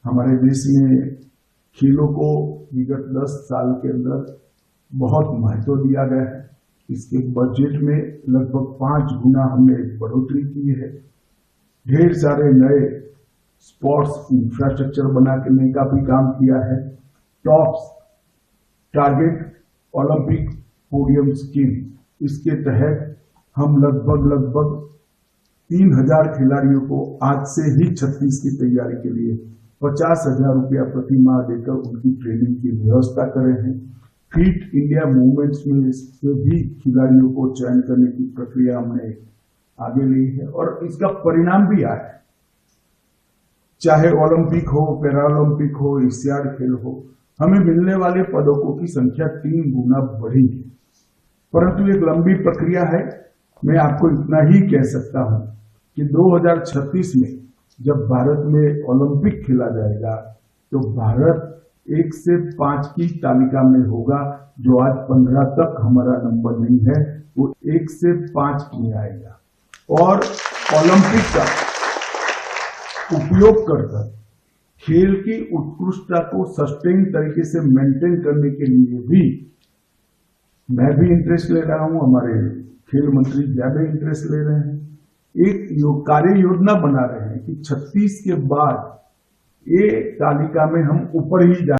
हमारे देश में खेलों को विगत 10 साल के अंदर बहुत महत्व दिया गया है। इसके बजट में लगभग 5 गुना हमने बढ़ोतरी की है। ढेर सारे नए स्पोर्ट्स इंफ्रास्ट्रक्चर बनाने का भी काम किया है। Tops target Olympic podium scheme, इसके तहत हम लगभग 3000 खिलाड़ियों को आज से ही 36 की तैयारी के लिए 50,000 रुपया प्रति माह देकर उनकी ट्रेनिंग की व्यवस्था करे हैं। फिट इंडिया मूवमेंट्स में से भी खिलाड़ियों को चयन करने की प्रक्रिया हमने आगे ली है और इसका परिणाम भी आया है। चाहे ओलंपिक हो, पैरालंपिक हो, एशियाड खेल हो, हमें मिलने वाले पदकों की संख्या 3 गुना बढ़ी है। परंतु एक लंबी प्रक्रिया है। मैं आपको इतना ही कह सकता हूं कि 2036 में जब भारत में ओलंपिक खेला जाएगा तो भारत 1 से 5 की तालिका में होगा। जो आज 15 तक हमारा नंबर नहीं है, वो 1 से 5 में आएगा। और ओलंपिक का उपयोग कर खेल की उत्कृष्टता को सस्टेन तरीके से मेंटेन करने के लिए भी मैं भी इंटरेस्ट ले रहा हूं, हमारे खेल मंत्री ज्यादा इंटरेस्ट ले रहे हैं। एक कार्य योजना बना रहे हैं कि 36 के बाद ये तालिका में हम ऊपर ही जाए।